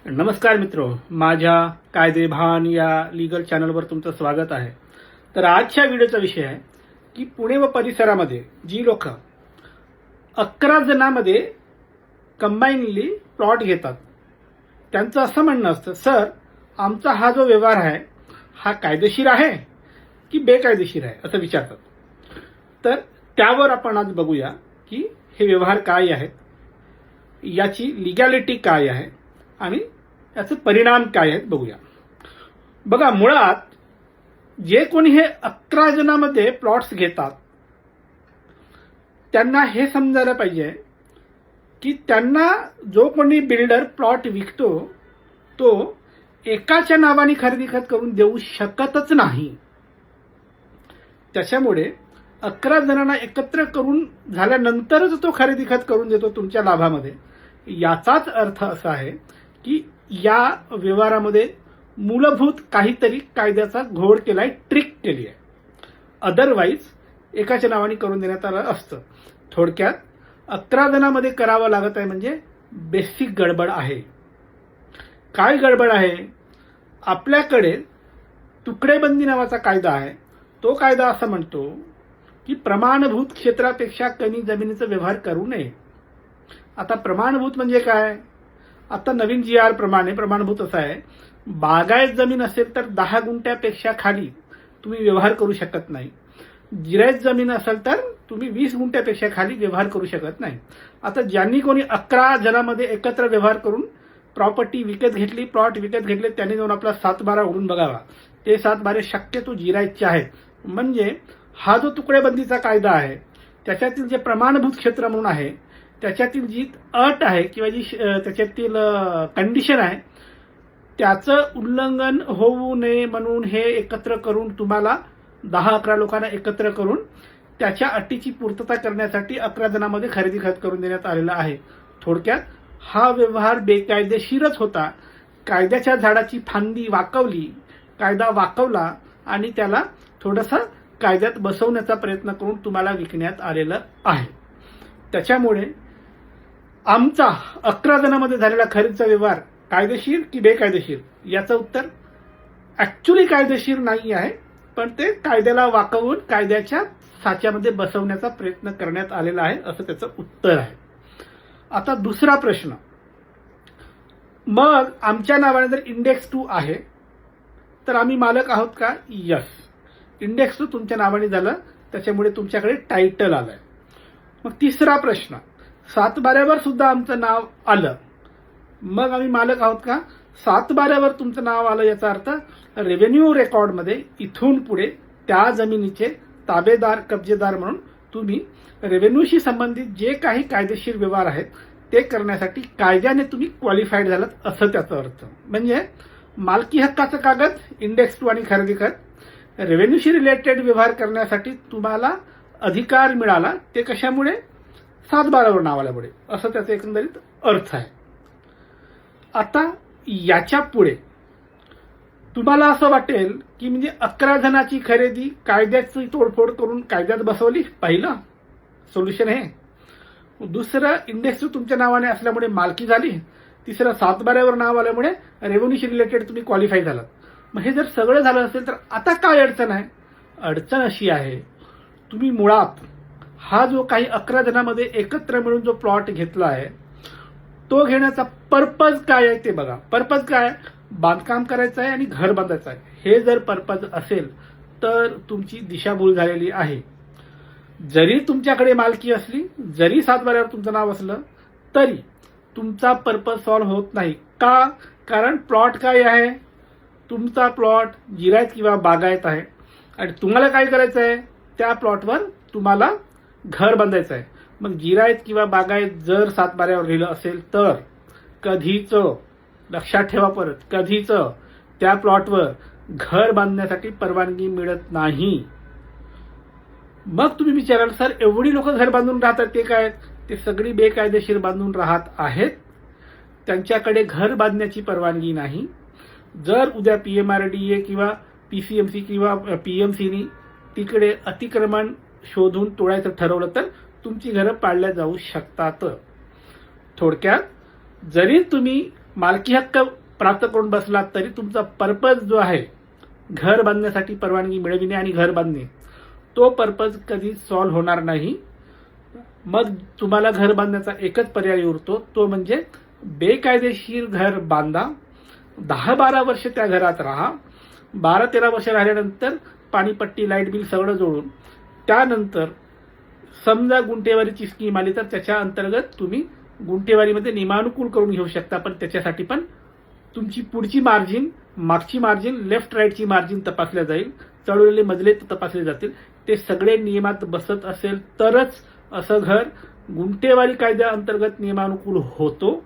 नमस्कार मित्रो, माझ्या कायदेभान या लीगल चॅनलवर तुमचं स्वागत आहे. तर आजच्या व्हिडिओचा विषय आहे की पुणे व परिसरामध्ये जी लोक 11 जणांमध्ये कंबाईनली प्लॉट घेतात त्यांचं असं म्हणणं असतं, सर आमचा हा जो व्यवहार आहे हा कायदेशीर आहे की बेकायदेशीर आहे असं विचारतात. तर त्यावर आपण आज बघूया की हे व्यवहार काय आहेत, याची लिगॅलिटी काय आहे आणि याचे परिणाम काय आहेत बघूया. बघा, मुळात जे कोणी हे 11 जणांमध्ये प्लॉट्स घेतात त्यांना हे समजायला पाहिजे की त्यांना जो कोणी बिल्डर प्लॉट विकतो तो एकाच्या नावाने खरेदी खत करून देऊ शकतच नाही. त्याच्यामुळे 11 जणांना एकत्र करून झाल्यानंतरच तो खरेदी खत करून देतो तुमच्या लाभामध्ये. याचाच अर्थ असा आहे की या व्यवहारामध्ये मूलभूत काहीतरी कायद्याचा घोळ केलाय, ट्रिक केली आहे. अदरवाईज एकाच्या नावाने करून देण्यात आलं असतं. थोडक्यात 11 जणांमध्ये करावं लागत आहे म्हणजे बेसिक गडबड आहे. काय गडबड आहे? आपल्याकडे तुकडेबंदी नावाचा कायदा आहे. तो कायदा असं म्हणतो की प्रमाणभूत क्षेत्रापेक्षा कमी जमिनीचा व्यवहार करू नये. आता प्रमाणभूत म्हणजे काय? आता नवीन GR प्रमाणे प्रमाणभूत असं आहे, बागायत जमीन असेल तर 10 गुंठ्यापेक्षा खाली तुम्ही व्यवहार करू शकत नाही. जिरायत जमीन असेल तर तुम्ही 20 गुंठ्यापेक्षा खाली व्यवहार करू शकत नाही. आता ज्यांनी कोणी 11 जणांमध्ये एकत्र व्यवहार करून प्रॉपर्टी विकत घेतली, प्लॉट विकत घेतले, त्यांनी जाऊन आपला 7/12 उडून बघावा. ते 7/12 शक्यतो जिरायतचे आहेत. म्हणजे हा जो तुकडेबंदीचा कायदा आहे त्याच्यातील जे प्रमाणभूत क्षेत्र म्हणून आहे त्याच्यातील जी अट आहे किंवा जी त्याच्यातील कंडिशन आहे त्याचं उल्लंघन होऊ नये म्हणून हे एकत्र करून तुम्हाला 10-11 लोकांना एकत्र करून त्याच्या अटीची पूर्तता करण्यासाठी 11 जणांमध्ये खरेदी खत करून देण्यात आलेला आहे. थोडक्यात हा व्यवहार बेकायदेशीरच होता. कायद्याच्या झाडाची फांदी वाकवली, कायदा वाकवला आणि त्याला थोडंसं कायद्यात बसवण्याचा प्रयत्न करून तुम्हाला विकण्यात आलेलं आहे. त्याच्यामुळे आमचा 11 जणांमध्ये झालेला खरेदीचा व्यवहार कायदेशीर की बेकायदेशीर याचं उत्तर ऍक्च्युली कायदेशीर नाही आहे, पण ते कायद्याला वाकवून कायद्याच्या साच्यामध्ये बसवण्याचा प्रयत्न करण्यात आलेला आहे असं त्याचं उत्तर आहे. आता दुसरा प्रश्न, मग आमच्या नावाने जर इंडेक्स 2 आहे तर आम्ही मालक आहोत का? यस, इंडेक्स 2 तुमच्या नावाने झालं, त्याच्यामुळे तुमच्याकडे टायटल आलंय. मग तिसरा प्रश्न, 7/12 सुद्धा आमचं नाव आलं, मग आम्ही मालक आहोत का? 7/12 तुमचं नाव आलं याचा अर्थ रेव्हेन्यू रेकॉर्डमध्ये इथून पुढे त्या जमिनीचे ताबेदार, कब्जेदार म्हणून तुम्ही रेव्हेन्यूशी संबंधित जे काही कायदेशीर व्यवहार आहेत ते करण्यासाठी कायद्याने तुम्ही क्वालिफाईड झालात असं त्याचा अर्थ. म्हणजे मालकी हक्काचं कागद इंडेक्स 2 आणि खरेदी खत, रेव्हेन्यूशी रिलेटेड व्यवहार करण्यासाठी तुम्हाला अधिकार मिळाला, ते कशामुळे? 7/12 नाव आल्यामुळे, असं त्याचा एकंदरीत अर्थ आहे. आता याच्या पुढे तुम्हाला असं वाटेल की म्हणजे 11 जणांची खरेदी कायद्याची तोडफोड करून कायद्यात बसवली, पहिलं सोल्युशन हे. दुसरं, इंडेक्स तुमच्या नावाने असल्यामुळे मालकी झाली. तिसरं, 7/12 नाव आल्यामुळे रेव्हेन्यूशी रिलेटेड तुम्ही क्वालिफाय झालात. मग हे जर सगळं झालं असेल तर आता काय अडचण आहे? अडचण अशी आहे, तुम्ही मुळात हा जो काही 11 जणांमध्ये एकत्र मिळून जो प्लॉट घेतला आहे तो घेण्याचा पर्पज काय आहे ते बघा. पर्पज काय? बांधकाम करायचं आहे आणि घर बांधायचं आहे. हे जर पर्पज असेल तर तुमची दिशाभूल झालेली आहे. जरी तुमच्याकडे मालकी असली, जरी 7/12 तुमचं नाव असलं तरी तुमचा पर्पज सॉल्व्ह होत नाही. का? कारण प्लॉट काय आहे? तुमचा प्लॉट जिरायत किंवा बागायत आहे आणि तुम्हाला काय करायचं आहे? त्या प्लॉटवर तुम्हाला घर बांधायचं आहे. मग जिरायत किंवा बागायत जर 7/12 लिहिलं असेल तर कधीच, लक्षात ठेवा परत, कधीच त्या प्लॉटवर घर बांधण्यासाठी परवानगी मिळत नाही. मग तुम्ही विचाराल, सर एवढी लोक घर बांधून राहतात ते काय? ते सगळी बेकायदेशीर बांधून राहत आहेत, त्यांच्याकडे घर बांधण्याची परवानगी नाही. जर उद्या PMRDA किंवा PCMC किंवा PMCनी तिकडे अतिक्रमण शोधून तोडायचं ठरवलं तर तुमची घरं पाडल्या जाऊ शकतात. थोडक्यात जरी तुम्ही मालकी हक्क प्राप्त करून बसलात तरी तुमचा पर्पज जो आहे घर बांधण्यासाठी परवानगी मिळविणे आणि घर बांधणे, तो पर्पज कधी सॉल्व्ह होणार नाही. मग तुम्हाला घर बांधण्याचा एकच पर्याय उरतो, तो म्हणजे बेकायदेशीर घर बांधा, 10-12 वर्ष त्या घरात राहा, 12-13 वर्ष राहिल्यानंतर पाणीपट्टी लाईट बिल सगळं जोडून त्यानंतर समजा गुंठेवारीची स्कीम आली तर त्याच्या अंतर्गत तुम्ही गुंठेवारीमध्ये नियमानुकूल करून घेऊ शकता. पण त्याच्यासाठी पण तुमची पुढची मार्जिन, मागची मार्जिन, लेफ्ट राईटची मार्जिन तपासल्या जाईल, चढवलेले मजले तपासले जातील. ते सगळे नियमात बसत असेल तरच असं घर गुंठेवारी कायद्या अंतर्गत नियमानुकूल होतो.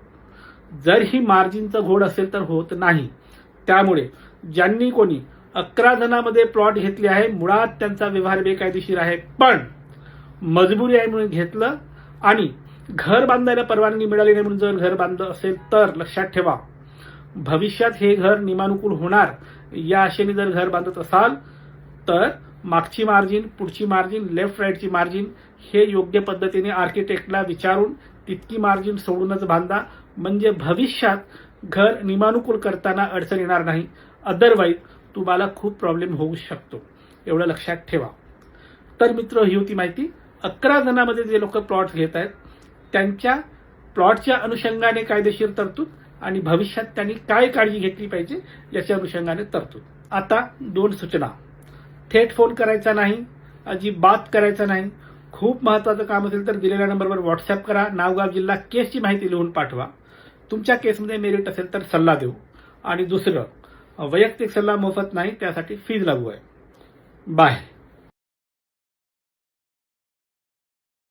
जर ही मार्जिनचा घोड असेल तर होत नाही. त्यामुळे ज्यांनी कोणी 11 जणांमध्ये प्लॉट घेतले आहे, मुळात त्यांचा व्यवहार बेकायदेशीर आहे, पण मजबुरी आहे म्हणून घेतलं आणि घर बांधायला परवानगी मिळाली नाही म्हणून जर घर बांधलं असेल तर लक्षात ठेवा, भविष्यात हे घर नियमानुकूल होणार या आशेने जर घर बांधत असाल तर मागची मार्जिन, पुढची मार्जिन, लेफ्ट राईटची मार्जिन हे योग्य पद्धतीने आर्किटेक्टला विचारून तितकी मार्जिन सोडूनच बांधा. म्हणजे भविष्यात घर नियमानुकूल करताना अडचण येणार नाही. अदरवाईज तुम्हाला खूप प्रॉब्लेम होऊ शकतो, एवढं लक्षात ठेवा. तर मित्र, ही होती माहिती. 11 जणांमध्ये जे लोक प्लॉट्स घेत आहेत त्यांच्या प्लॉटच्या अनुषंगाने कायदेशीर तरतूद आणि भविष्यात त्यांनी काय काळजी घेतली पाहिजे याच्या अनुषंगाने तरतूद. आता 2 सूचना. थेट फोन करायचा नाही, अजिबात करायचा नाही. खूप महत्त्वाचं काम असेल तर दिलेल्या नंबरवर व्हॉट्सअप करा, नाव, गाव, जिल्हा, केसची माहिती लिहून पाठवा. तुमच्या केसमध्ये मेरिट असेल तर सल्ला देऊ. आणि दुसरं, वैयक्तिक सल्ला मोफत नाही, त्यासाठी फीज लागू आहे. बाय.